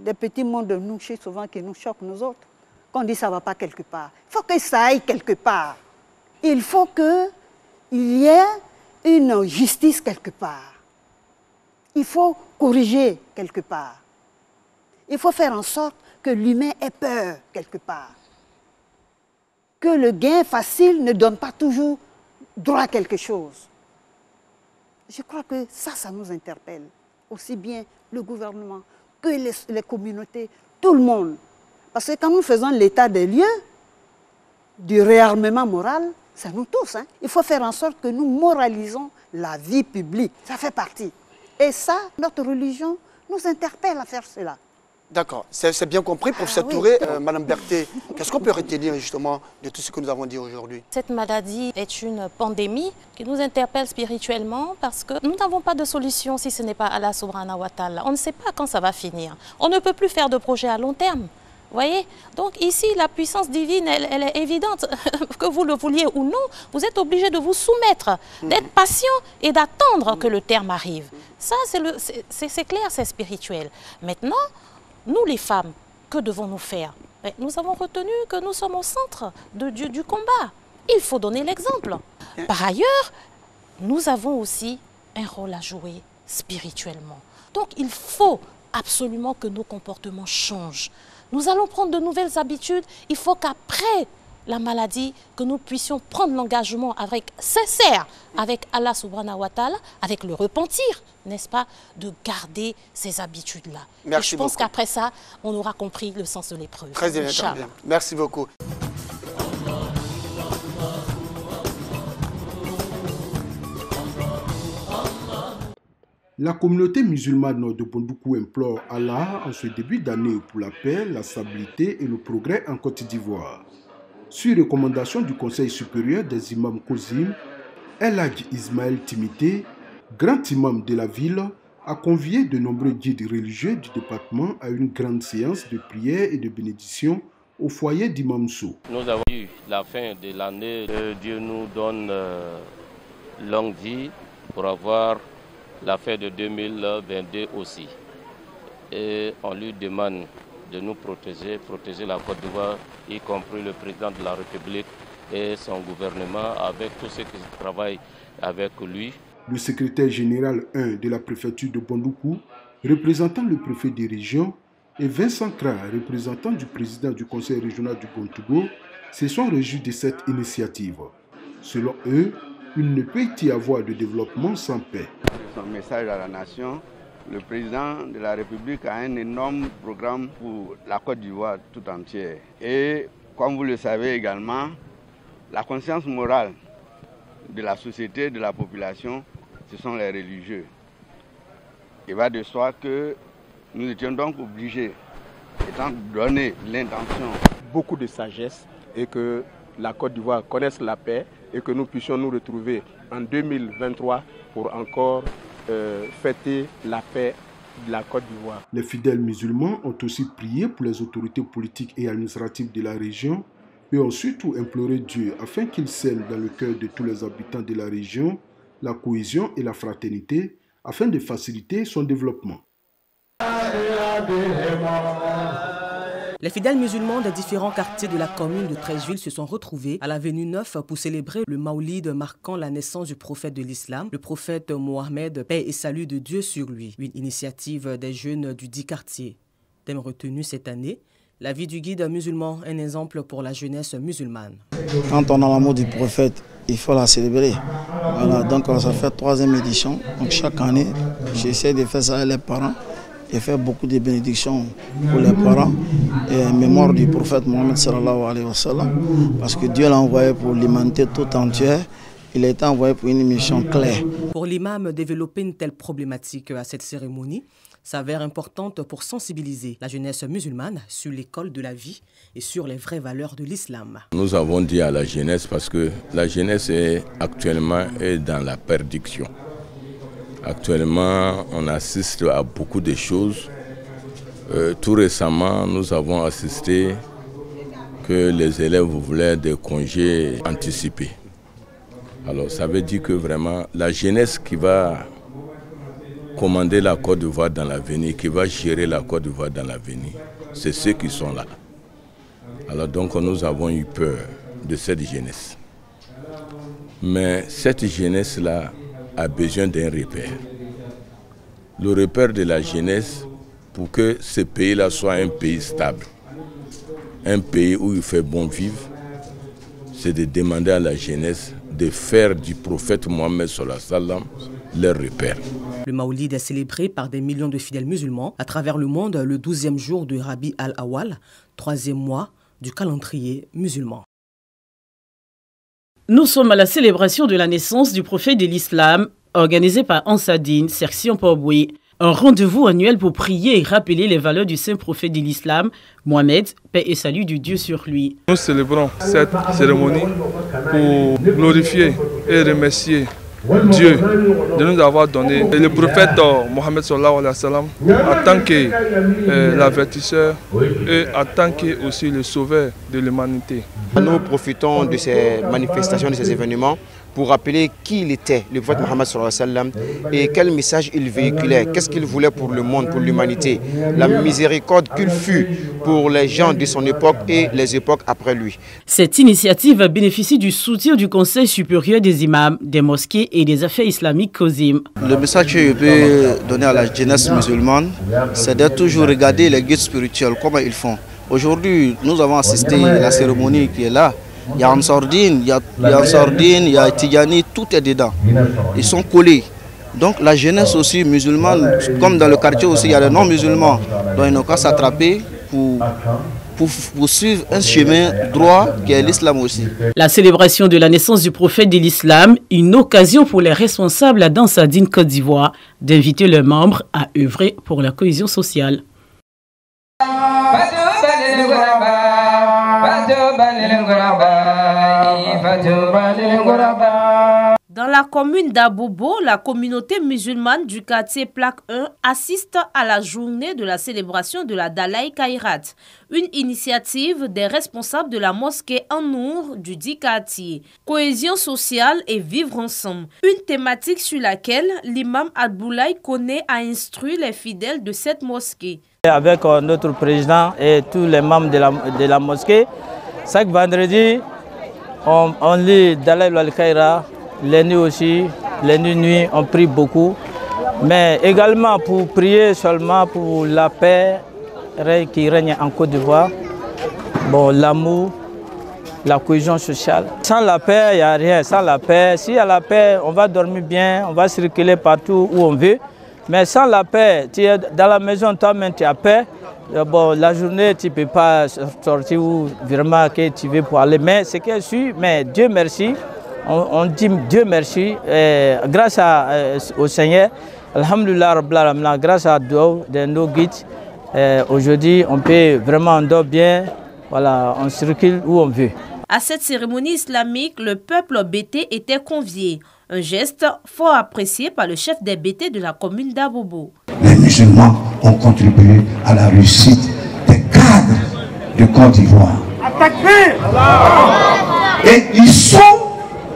E: des petits mots de nous souvent qui nous choquent, nous autres. Quand on dit ça ne va pas quelque part, il faut que ça aille quelque part. Il faut qu'il y ait une justice quelque part. Il faut corriger quelque part. Il faut faire en sorte que l'humain ait peur quelque part. Que le gain facile ne donne pas toujours droit à quelque chose. Je crois que ça nous interpelle. Aussi bien le gouvernement que les communautés, tout le monde. Parce que quand nous faisons l'état des lieux du réarmement moral, c'est nous tous. Hein. Il faut faire en sorte que nous moralisons la vie publique. Ça fait partie. Et ça, notre religion nous interpelle à faire cela.
B: D'accord, c'est bien compris, professeur Touré. Madame Berthet, qu'est-ce qu'on peut retenir justement de tout ce que nous avons dit aujourd'hui?
C: Cette maladie est une pandémie qui nous interpelle spirituellement parce que nous n'avons pas de solution si ce n'est pas Allah subhanahu wa ta'ala. On ne sait pas quand ça va finir. On ne peut plus faire de projet à long terme. Voyez? Donc ici, la puissance divine, elle est évidente. Que vous le vouliez ou non, vous êtes obligé de vous soumettre, d'être patient et d'attendre que le terme arrive. Ça, c'est clair, c'est spirituel. Maintenant, nous les femmes, que devons-nous faire? Nous avons retenu que nous sommes au centre du combat. Il faut donner l'exemple. Par ailleurs, nous avons aussi un rôle à jouer spirituellement. Donc il faut absolument que nos comportements changent. Nous allons prendre de nouvelles habitudes. Il faut qu'après la maladie, que nous puissions prendre l'engagement avec sincère avec Allah subhanahu wa ta'ala, avec le repentir, n'est-ce pas, de garder ces habitudes-là. Et je pense qu'après ça, on aura compris le sens de l'épreuve.
B: Très bien, merci beaucoup.
G: La communauté musulmane de Bondoukou implore Allah en ce début d'année pour la paix, la stabilité et le progrès en Côte d'Ivoire. Sur recommandation du Conseil supérieur des imams Kozim, El Hadj Ismaël Timité, grand imam de la ville, a convié de nombreux guides religieux du département à une grande séance de prière et de bénédiction au foyer d'Imam Sow.
H: Nous avons eu la fin de l'année. Dieu nous donne longue vie pour avoir la fin de 2022 aussi. Et on lui demande de nous protéger la Côte d'Ivoire, y compris le président de la République et son gouvernement, avec tous ceux qui travaillent avec lui.
G: Le secrétaire général 1 de la préfecture de Bondoukou, représentant le préfet des régions, et Vincent Kra, représentant du président du conseil régional du Gontogo, se sont réjouis de cette initiative. Selon eux, il ne peut y avoir de développement sans paix.
I: Son message à la nation, le président de la République a un énorme programme pour la Côte d'Ivoire tout entière. Et comme vous le savez également, la conscience morale de la société, de la population, ce sont les religieux. Il va de soi que nous étions donc obligés étant donné l'intention.
J: Beaucoup de sagesse et que la Côte d'Ivoire connaisse la paix et que nous puissions nous retrouver en 2023 pour encore fêter la paix de la Côte d'Ivoire.
G: Les fidèles musulmans ont aussi prié pour les autorités politiques et administratives de la région et ont surtout imploré Dieu afin qu'il sème dans le cœur de tous les habitants de la région la cohésion et la fraternité afin de faciliter son développement.
K: Les fidèles musulmans des différents quartiers de la commune de Treichville se sont retrouvés à l'avenue 9 pour célébrer le Maoulid marquant la naissance du prophète de l'islam, le prophète Mohammed, paix et salut de Dieu sur lui. Une initiative des jeunes du dit quartier. Thème retenu cette année, la vie du guide musulman, un exemple pour la jeunesse musulmane.
L: Quand on a l'amour du prophète, il faut la célébrer. Voilà, donc ça fait 3e édition. Donc chaque année, j'essaie de faire ça avec les parents. Et faire beaucoup de bénédictions pour les parents et en mémoire du prophète Mohammed sallallahu alayhi wa sallam, parce que Dieu l'a envoyé pour l'humanité tout entière. Il a été envoyé pour une mission claire.
K: Pour l'imam, développer une telle problématique à cette cérémonie s'avère importante pour sensibiliser la jeunesse musulmane sur l'école de la vie et sur les vraies valeurs de l'islam.
M: Nous avons dit à la jeunesse parce que la jeunesse est actuellement dans la perdition. Actuellement, on assiste à beaucoup de choses. Tout récemment, nous avons assisté que les élèves voulaient des congés anticipés. Alors, ça veut dire que vraiment, la jeunesse qui va commander la Côte d'Ivoire dans l'avenir, qui va gérer la Côte d'Ivoire dans l'avenir, c'est ceux qui sont là. Alors donc, nous avons eu peur de cette jeunesse. Mais cette jeunesse-là a besoin d'un repère. Le repère de la jeunesse, pour que ce pays-là soit un pays stable, un pays où il fait bon vivre, c'est de demander à la jeunesse de faire du prophète Mohammed sallallahu alayhi wa sallam leur repère.
K: Le Maoulid est célébré par des millions de fidèles musulmans à travers le monde le 12e jour de Rabi al-Awwal, 3e mois du calendrier musulman.
D: Nous sommes à la célébration de la naissance du prophète de l'islam, organisée par Ansadine, section Poboué. Un rendez-vous annuel pour prier et rappeler les valeurs du saint prophète de l'islam, Mohammed, paix et salut du Dieu sur lui.
N: Nous célébrons cette cérémonie pour glorifier et remercier Dieu de nous avoir donné le prophète Mohammed sallallahu alayhi wa sallam en tant que l'avertisseur et en tant que aussi le sauveur de l'humanité.
O: Nous profitons de ces manifestations, de ces événements pour rappeler qui il était, le prophète Mohammed sallallahu alayhi wa sallam, et quel message il véhiculait, qu'est-ce qu'il voulait pour le monde, pour l'humanité, la miséricorde qu'il fut pour les gens de son époque et les époques après lui.
D: Cette initiative bénéficie du soutien du Conseil supérieur des imams, des mosquées et des affaires islamiques COSIM.
L: Le message que je peux donner à la jeunesse musulmane, c'est de toujours regarder les guides spirituels, comment ils font. Aujourd'hui, nous avons assisté à la cérémonie qui est là. Il y a Ansardine, il y a Tidjani, tout est dedans. Ils sont collés. Donc la jeunesse aussi musulmane, comme dans le quartier aussi, il y a les non-musulmans. Donc ils n'ont qu'à s'attraper pour suivre un chemin droit qui est l'islam aussi.
D: La célébration de la naissance du prophète de l'islam, une occasion pour les responsables d'Ansadine Côte d'Ivoire d'inviter leurs membres à œuvrer pour la cohésion sociale.
P: Dans la commune d'Abobo, la communauté musulmane du quartier Plaque 1 assiste à la journée de la célébration de la Dalai Kairat, une initiative des responsables de la mosquée An-Nour du dit quartier. Cohésion sociale et vivre ensemble, une thématique sur laquelle l'imam Abdoulaye Koné a instruit les fidèles de cette mosquée.
Q: Avec notre président et tous les membres de la mosquée, chaque vendredi, on lit Dalai Kaira. Les nuits aussi, les nuits, on prie beaucoup. Mais également pour prier seulement pour la paix qui règne en Côte d'Ivoire. Bon, l'amour, la cohésion sociale. Sans la paix, il n'y a rien. Sans la paix, s'il y a la paix, on va dormir bien, on va circuler partout où on veut. Mais sans la paix, tu es dans la maison, toi-même tu as paix. Bon, la journée, tu ne peux pas sortir où vraiment que tu veux pour aller. Mais c'est que sûr, mais Dieu merci. On dit Dieu merci, grâce au Seigneur, alhamdulillah, grâce à nos guides, Aujourd'hui, on peut vraiment on dort bien, voilà, on circule où on veut.
P: À cette cérémonie islamique, le peuple bété était convié. Un geste fort apprécié par le chef des bétés de la commune d'Abobo.
R: Les musulmans ont contribué à la réussite des cadres de Côte d'Ivoire. Et ils sont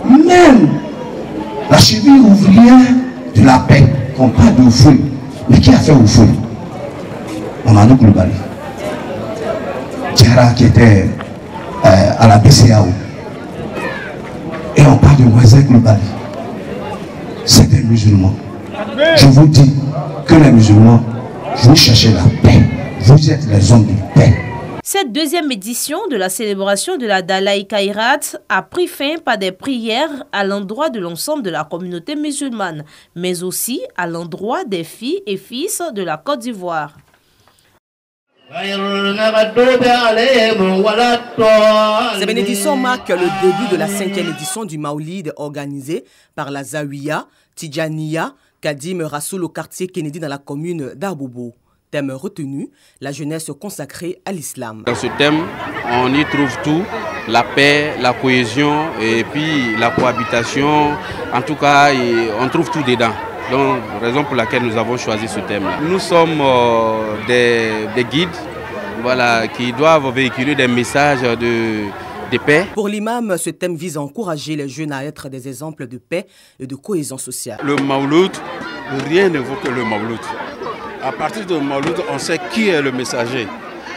R: même la cheville ouvrière de la paix. On parle de Oufoué. Mais qui a fait Oufoué? Mamadou Koulibaly. Diarra qui était à la BCAO. Et on parle de Moïse Koulibaly. C'est des musulmans. Je vous dis que les musulmans, vous cherchez la paix. Vous êtes les hommes de paix.
P: Cette deuxième édition de la célébration de la Dalaï Kairat a pris fin par des prières à l'endroit de l'ensemble de la communauté musulmane, mais aussi à l'endroit des filles et fils de la Côte d'Ivoire.
K: Ces bénédictions marquent le début de la 5e édition du Maoulid organisé par la Zawiya Tidjaniya Kadim Rassoul au quartier Kennedy dans la commune d'Abobo. Thème retenu, la jeunesse consacrée à l'islam.
S: Dans ce thème, on y trouve tout, la paix, la cohésion et puis la cohabitation. En tout cas, on trouve tout dedans. Donc, raison pour laquelle nous avons choisi ce thème-là. Nous sommes des guides, voilà, qui doivent véhiculer des messages de paix.
K: Pour l'imam, ce thème vise à encourager les jeunes à être des exemples de paix et de cohésion sociale.
T: Le Mawlud, rien ne vaut que le Mawlud. À partir de Mawlud, on sait qui est le messager.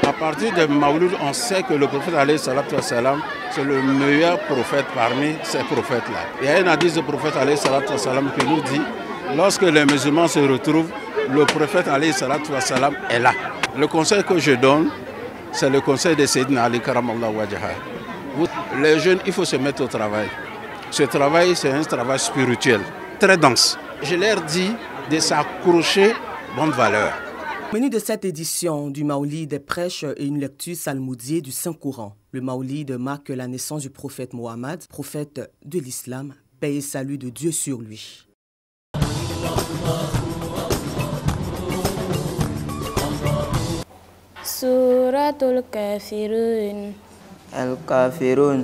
T: À partir de Mawlud, on sait que le prophète alayhi salatu wassalam, c'est le meilleur prophète parmi ces prophètes-là. Il y a un hadith du prophète alayhi salatu wassalam qui nous dit, lorsque les musulmans se retrouvent, le prophète alayhi salatu wassalam est là. Le conseil que je donne, c'est le conseil de Sayyidina Ali karamallahu wajhahu. Les jeunes, il faut se mettre au travail. Ce travail, c'est un travail spirituel, très dense. Je leur dis de s'accrocher bonne valeur.
K: Au menu de cette édition du Maoulid, des prêches et une lecture salmodiée du Saint-Coran. Le Maoulid marque la naissance du prophète Mohammed, prophète de l'islam, paix et salut de Dieu sur lui.
U: Suratul Kafirun.
V: Al-Kafirun,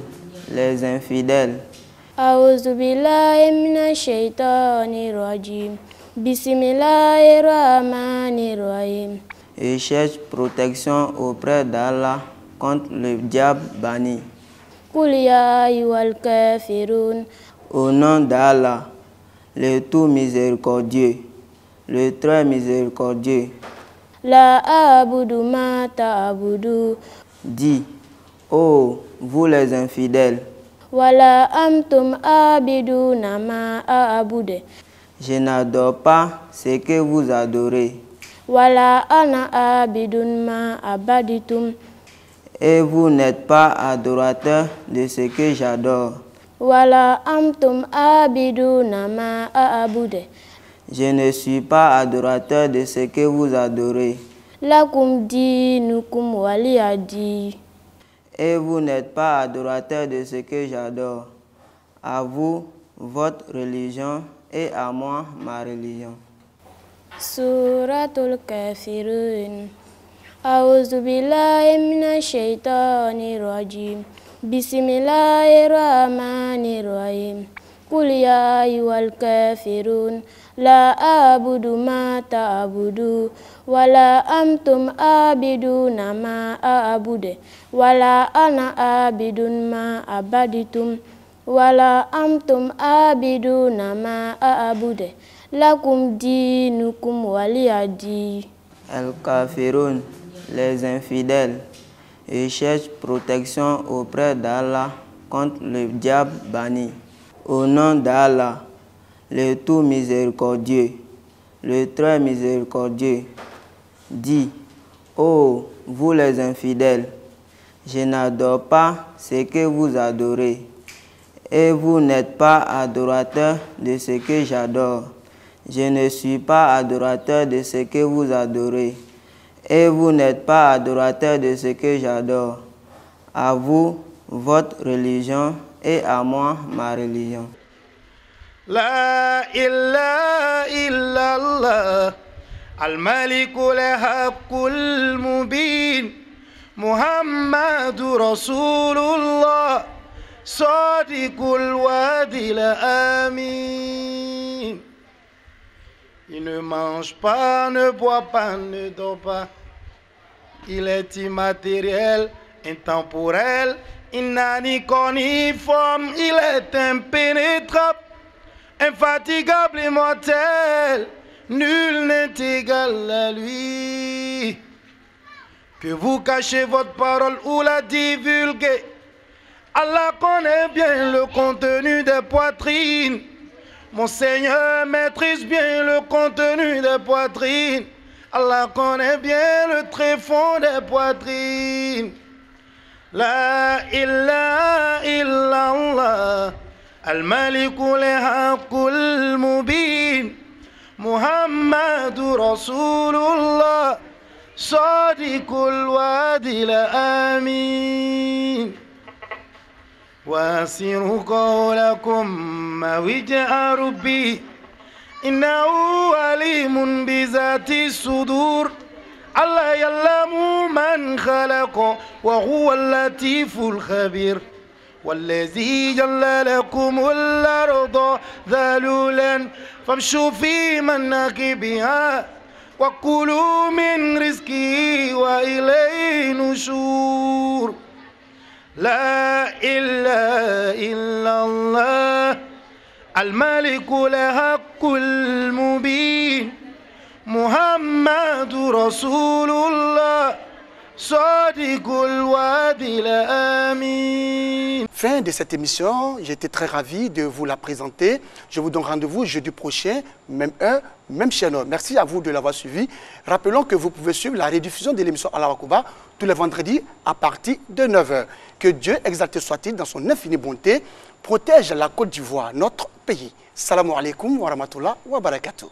V: les infidèles.
U: A'udhu billahi minash shaitanir rajim. Bismillahirrahmanirrahim.
V: Et cherche protection auprès d'Allah contre le diable banni.
U: Qul ya ayyuhal kafirun.
V: Au nom d'Allah, le tout miséricordieux, le très miséricordieux.
U: La a'budu ma ta'budu.
V: Dis, ô vous les infidèles.
U: Wala amtum abiduna ma a'budu.
V: Je n'adore pas ce que vous adorez.
U: Wala ana abidun ma abaditum.
V: Et vous n'êtes pas adorateur de ce que j'adore.
U: Wala amtum abiduna ma a'budu.
V: Je ne suis pas adorateur de ce que vous adorez.
U: Lakum dinukum waliyadi.
V: Et vous n'êtes pas adorateur de ce que j'adore. À vous, votre religion, et à moi, ma religion.
U: Suratul Kafirun. A'udhu billahi minash shaitanir rajim. Bismillahirrahmanirrahim. Qul ya ayyuhal kafirun. La a'budu ma ta'budu. Wala amtum abiduna ma a'budu. Wala ana abidun ma abaditum. Wala amtum abiduna ma a'budu. Lakum dinukum waliyadi.
V: Al-Kafirun, les infidèles. Et cherche protection auprès d'Allah contre le diable banni. Au nom d'Allah, le tout miséricordieux, le très miséricordieux. Dis, ô vous les infidèles, je n'adore pas ce que vous adorez. Et vous n'êtes pas adorateur de ce que j'adore. Je ne suis pas adorateur de ce que vous adorez. Et vous n'êtes pas adorateur de ce que j'adore. À vous, votre religion, et à moi, ma religion.
W: La ilaha illallah.
A: الملك الحق المبين محمد رسول الله صادق الوعد الأمين. Il ne mange pas, ne boit pas, ne dort pas. Il est immatériel, intemporel, il n'a ni corps ni forme, il est impénétrable, infatigable, immortel, nul n'est égal à lui. Que vous cachez votre parole ou la divulguez, Allah connaît bien le contenu des poitrines. Mon Seigneur maîtrise bien le contenu des poitrines. Allah connaît bien le tréfonds des poitrines. La ilaha illallah, al-malikul haqqul mubin, Muhammadur Rasulullah, sadiqul wadil amin. واسروا قولكم وجه ربي إنه عليم بذات الصدور الله يعلم من خلق وهو اللطيف الخبير والذي جعل لكم الأرض ذلولا فامشوا في مناكبها وكلوا من رزقه وإليه نشور. لا إله إلا الله الملك الحق المبين محمد رسول الله صادق الوعد الأمين.
B: Fin de cette émission, j'étais très ravi de vous la présenter. Je vous donne rendez-vous jeudi prochain, même heure, même chaîne. Merci à vous de l'avoir suivi. Rappelons que vous pouvez suivre la rediffusion de l'émission Allah Akouba tous les vendredis à partir de 9h. Que Dieu, exalté soit-il dans son infinie bonté, protège la Côte d'Ivoire, notre pays. Salam alaikum wa rahmatullah wa barakatuh.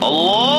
F: Allah